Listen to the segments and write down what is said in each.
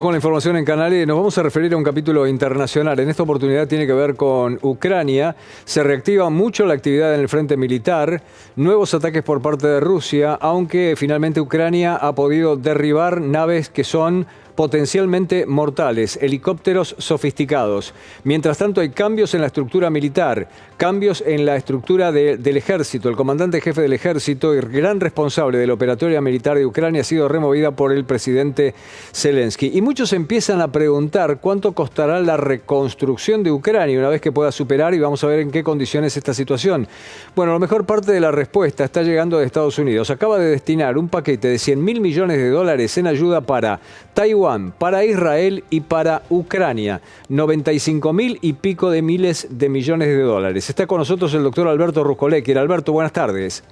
con la información en Canal E. Nos vamos a referir a un capítulo internacional. En esta oportunidad tiene que ver con Ucrania. Se reactiva mucho la actividad en el frente militar, nuevos ataques por parte de Rusia, aunque finalmente Ucrania ha podido derribar naves que son potencialmente mortales, helicópteros sofisticados. Mientras tanto, hay cambios en la estructura militar, cambios en la estructura del ejército. El comandante jefe del ejército y gran responsable de la operatoria militar de Ucrania ha sido removida por el presidente Zelensky. Y muchos empiezan a preguntar cuánto costará la reconstrucción de Ucrania una vez que pueda superar, y vamos a ver en qué condiciones esta situación. Bueno, la mejor parte de la respuesta está llegando de Estados Unidos. Acaba de destinar un paquete de $100.000 millones en ayuda para Taiwán, para Israel y para Ucrania. 95.000 y pico de miles de millones de dólares. Está con nosotros el doctor Alberto Ruscolecker. Alberto, buenas tardes.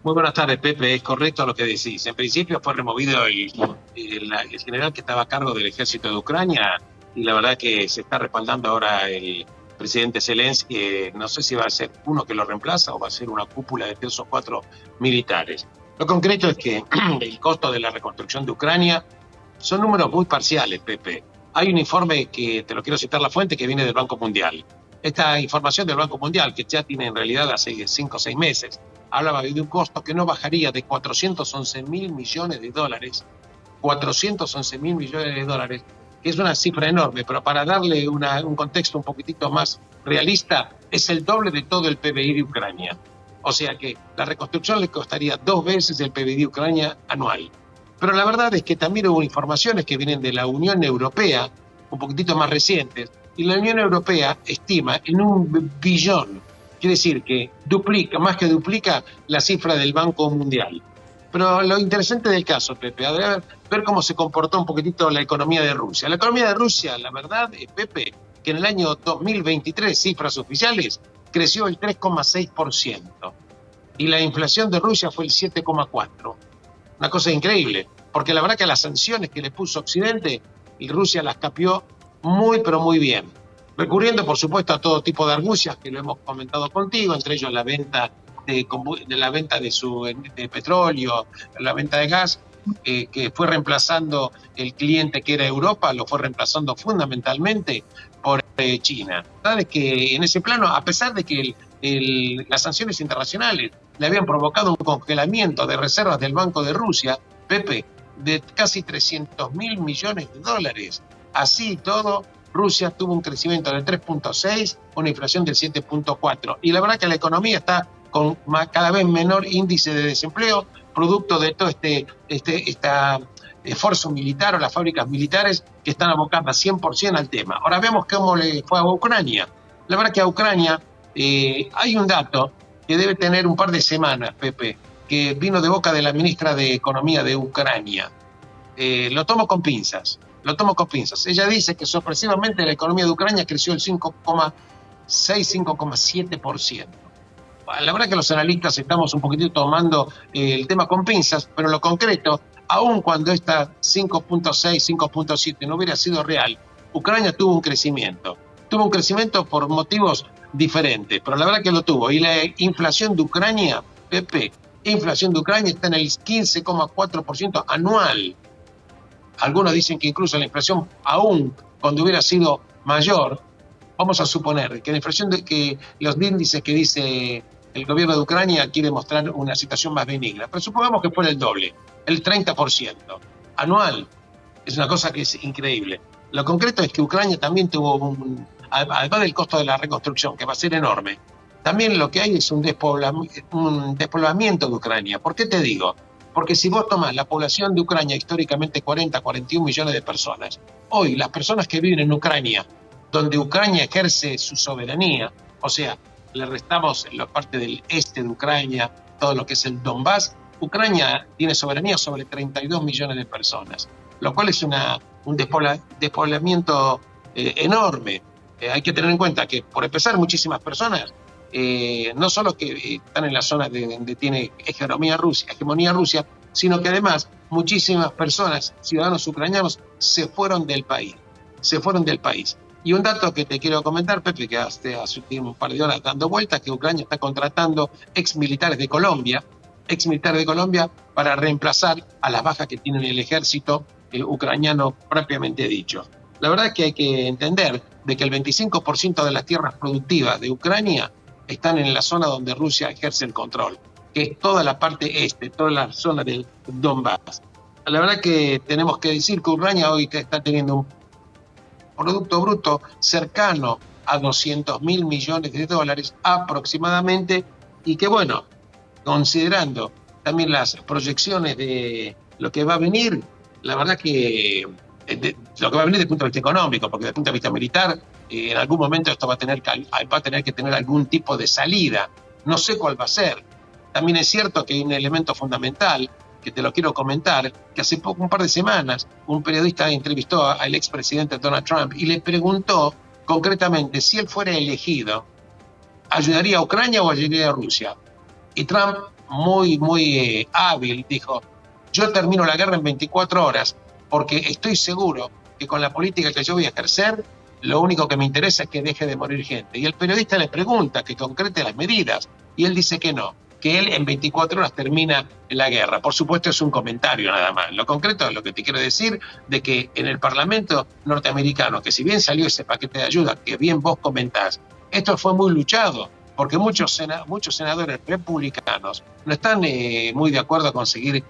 Muy buenas tardes, Pepe. Es correcto lo que decís. En principio fue removido el general que estaba a cargo del ejército de Ucrania, y la verdad que se está respaldando ahora el presidente Zelensky. No sé si va a ser uno que lo reemplaza o va a ser una cúpula de 3 o 4 militares. Lo concreto es que el costo de la reconstrucción de Ucrania son números muy parciales, Pepe. Hay un informe que, te lo quiero citar la fuente, que viene del Banco Mundial. Esta información del Banco Mundial, que ya tiene en realidad hace 5 o 6 meses, hablaba de un costo que no bajaría de $411.000 millones. 411.000 millones de dólares, que es una cifra enorme, pero para darle un contexto un poquitito más realista, es el doble de todo el PBI de Ucrania. O sea que la reconstrucción le costaría 2 veces el PBI de Ucrania anual. Pero la verdad es que también hubo informaciones que vienen de la Unión Europea, un poquitito más recientes, y la Unión Europea estima en $1 billón. Quiere decir que duplica, más que duplica, la cifra del Banco Mundial. Pero lo interesante del caso, Pepe, ver cómo se comportó un poquitito la economía de Rusia. La economía de Rusia, la verdad, Pepe, que en el año 2023, cifras oficiales, creció el 3,6%. Y la inflación de Rusia fue el 7,4%. Una cosa increíble, porque la verdad que las sanciones que le puso Occidente, y Rusia las capió muy, pero muy bien. Recurriendo, por supuesto, a todo tipo de argucias que lo hemos comentado contigo, entre ellos la venta de petróleo, la venta de gas, que fue reemplazando el cliente que era Europa, lo fue reemplazando fundamentalmente por China. La verdad es que en ese plano, a pesar de que las sanciones internacionales le habían provocado un congelamiento de reservas del Banco de Rusia, Pepe, de casi $300.000 millones. Así y todo, Rusia tuvo un crecimiento del 3,6, una inflación del 7,4. Y la verdad que la economía está con cada vez menor índice de desempleo, producto de todo este esfuerzo militar o las fábricas militares que están abocadas 100% al tema. Ahora vemos cómo le fue a Ucrania. La verdad que a Ucrania hay un dato que debe tener un par de semanas, Pepe, que vino de boca de la ministra de Economía de Ucrania. Lo tomo con pinzas. Ella dice que sorpresivamente la economía de Ucrania creció el 5,7%. La verdad que los analistas estamos un poquitito tomando el tema con pinzas, pero lo concreto, aun cuando esta 5,6, 5,7 no hubiera sido real, Ucrania tuvo un crecimiento. Tuvo un crecimiento por motivos diferentes, pero la verdad que lo tuvo. Y la inflación de Ucrania, Pepe, está en el 15,4% anual. Algunos dicen que incluso la inflación, aún cuando hubiera sido mayor, vamos a suponer que la inflación que los índices que dice el gobierno de Ucrania quiere mostrar una situación más benigna, pero supongamos que fuera el doble, el 30% anual. Es una cosa que es increíble. Lo concreto es que Ucrania también tuvo además del costo de la reconstrucción, que va a ser enorme, también lo que hay es un despoblamiento de Ucrania. ¿Por qué te digo? Porque si vos tomás la población de Ucrania, históricamente 41 millones de personas, hoy las personas que viven en Ucrania, donde Ucrania ejerce su soberanía, o sea, le restamos la parte del este de Ucrania, todo lo que es el Donbass, Ucrania tiene soberanía sobre 32 millones de personas, lo cual es un despoblamiento enorme. Hay que tener en cuenta que, por empezar, muchísimas personas, no solo que están en la zona donde tiene hegemonía Rusia, sino que además muchísimas personas, ciudadanos ucranianos, se fueron del país. Y un dato que te quiero comentar, Pepe, que hace un par de horas dando vueltas, que Ucrania está contratando ex militares de Colombia para reemplazar a las bajas que tiene el ejército ucraniano propiamente dicho. La verdad es que hay que entender de que el 25% de las tierras productivas de Ucrania están en la zona donde Rusia ejerce el control, que es toda la parte este, toda la zona del Donbass. La verdad que tenemos que decir que Ucrania hoy está teniendo un Producto Bruto cercano a 200.000 millones de dólares aproximadamente, y que bueno, considerando también las proyecciones de lo que va a venir, la verdad que lo que va a venir desde el punto de vista económico, porque desde el punto de vista militar, en algún momento esto va a tener que tener algún tipo de salida. No sé cuál va a ser. También es cierto que hay un elemento fundamental que te lo quiero comentar, que hace poco, un par de semanas, un periodista entrevistó al expresidente Donald Trump y le preguntó concretamente si él fuera elegido, ¿ayudaría a Ucrania o ayudaría a Rusia? Y Trump, muy hábil, dijo, yo termino la guerra en 24 horas porque estoy seguro que con la política que yo voy a ejercer, lo único que me interesa es que deje de morir gente. Y el periodista le pregunta que concrete las medidas y él dice que no, que él en 24 horas termina la guerra. Por supuesto es un comentario nada más. Lo concreto es lo que te quiero decir, de que en el Parlamento norteamericano, que si bien salió ese paquete de ayuda, que bien vos comentás, esto fue muy luchado, porque muchos senadores republicanos no están muy de acuerdo con seguir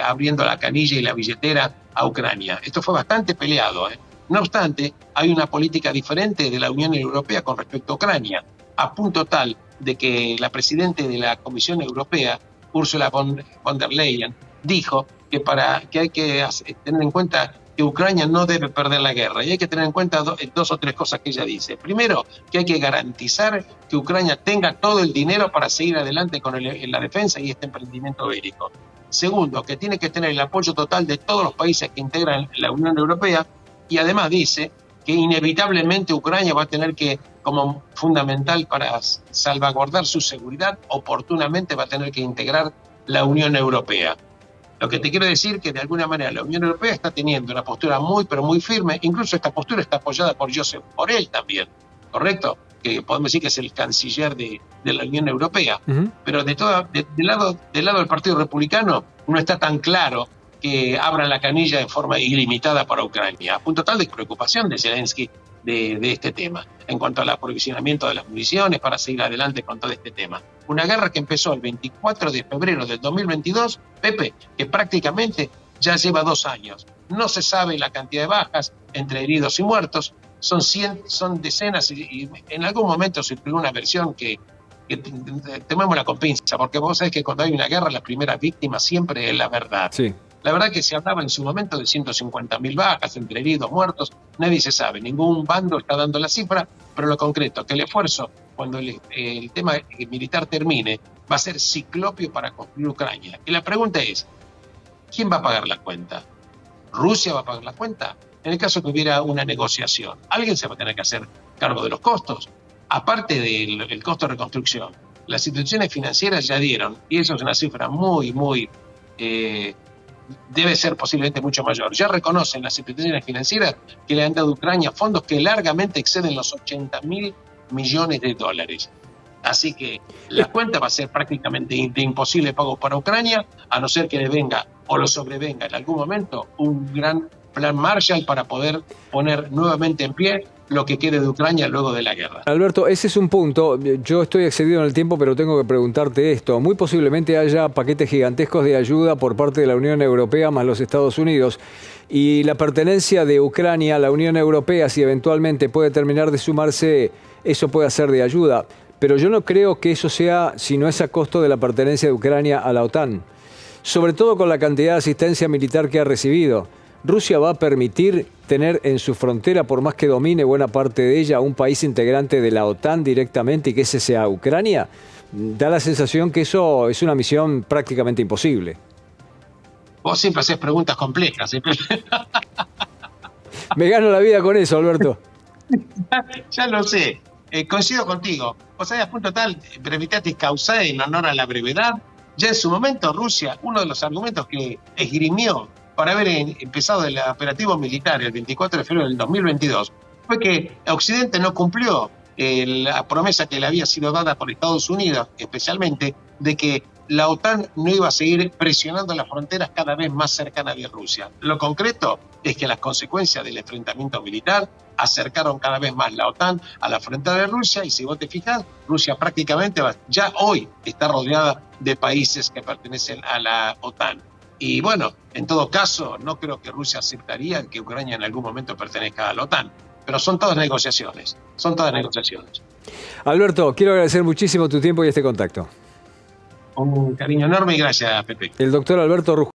abriendo la canilla y la billetera a Ucrania. Esto fue bastante peleado. No obstante, hay una política diferente de la Unión Europea con respecto a Ucrania, a punto tal de que la presidenta de la Comisión Europea, Ursula von der Leyen, dijo que hay que tener en cuenta que Ucrania no debe perder la guerra, y hay que tener en cuenta dos o tres cosas que ella dice. Primero, que hay que garantizar que Ucrania tenga todo el dinero para seguir adelante con la defensa y este emprendimiento bélico. Segundo, que tiene que tener el apoyo total de todos los países que integran la Unión Europea, y además dice que inevitablemente Ucrania va a tener que, como fundamental para salvaguardar su seguridad, oportunamente va a tener que integrar la Unión Europea. Lo que te quiero decir que de alguna manera la Unión Europea está teniendo una postura muy, pero muy firme. Incluso esta postura está apoyada por Josep Borrell también, ¿correcto? Que podemos decir que es el canciller de la Unión Europea. Pero del lado del Partido Republicano no está tan claro que abran la canilla de forma ilimitada para Ucrania, a punto tal de preocupación de Zelensky de este tema, en cuanto al aprovisionamiento de las municiones para seguir adelante con todo este tema. Una guerra que empezó el 24 de febrero del 2022, Pepe, que prácticamente ya lleva 2 años. No se sabe la cantidad de bajas entre heridos y muertos, son decenas, y en algún momento circuló una versión que tomémosla con pinza, porque vos sabés que cuando hay una guerra la primera víctima siempre es la verdad. Sí. La verdad que se hablaba en su momento de 150.000 bajas entre heridos, muertos, nadie se sabe, ningún bando está dando la cifra, pero lo concreto, que el esfuerzo, cuando el tema militar termine, va a ser ciclopio para construir Ucrania. Y la pregunta es, ¿quién va a pagar la cuenta? ¿Rusia va a pagar la cuenta? En el caso que hubiera una negociación, alguien se va a tener que hacer cargo de los costos. Aparte del costo de reconstrucción, las instituciones financieras ya dieron, y eso es una cifra muy, debe ser posiblemente mucho mayor. Ya reconocen las instituciones financieras que le han dado a Ucrania fondos que largamente exceden los 80.000 millones de dólares. Así que la cuenta va a ser prácticamente de imposible pago para Ucrania, a no ser que le venga o lo sobrevenga en algún momento un gran plan Marshall para poder poner nuevamente en pie lo que quede de Ucrania luego de la guerra. Alberto, ese es un punto. Yo estoy excedido en el tiempo, pero tengo que preguntarte esto. Muy posiblemente haya paquetes gigantescos de ayuda por parte de la Unión Europea más los Estados Unidos. Y la pertenencia de Ucrania a la Unión Europea, si eventualmente puede terminar de sumarse, eso puede ser de ayuda. Pero yo no creo que eso sea, si no es a costo de la pertenencia de Ucrania a la OTAN. Sobre todo con la cantidad de asistencia militar que ha recibido. ¿Rusia va a permitir tener en su frontera, por más que domine buena parte de ella, un país integrante de la OTAN directamente y que ese sea Ucrania? Da la sensación que eso es una misión prácticamente imposible. Vos siempre haces preguntas complejas. Me gano la vida con eso, Alberto. Ya lo sé. Coincido contigo. O sea, a punto tal, brevitatis causae en honor a la brevedad. Ya en su momento Rusia, uno de los argumentos que esgrimió para haber empezado el operativo militar el 24 de febrero del 2022, fue que Occidente no cumplió la promesa que le había sido dada por Estados Unidos, especialmente, de que la OTAN no iba a seguir presionando las fronteras cada vez más cercanas de Rusia. Lo concreto es que las consecuencias del enfrentamiento militar acercaron cada vez más la OTAN a la frontera de Rusia, y si vos te fijas, Rusia prácticamente ya hoy está rodeada de países que pertenecen a la OTAN. Y bueno, en todo caso, no creo que Rusia aceptaría que Ucrania en algún momento pertenezca a la OTAN. Pero son todas negociaciones, Alberto, quiero agradecer muchísimo tu tiempo y este contacto. Un cariño enorme y gracias, Pepe. El doctor Alberto Rujón.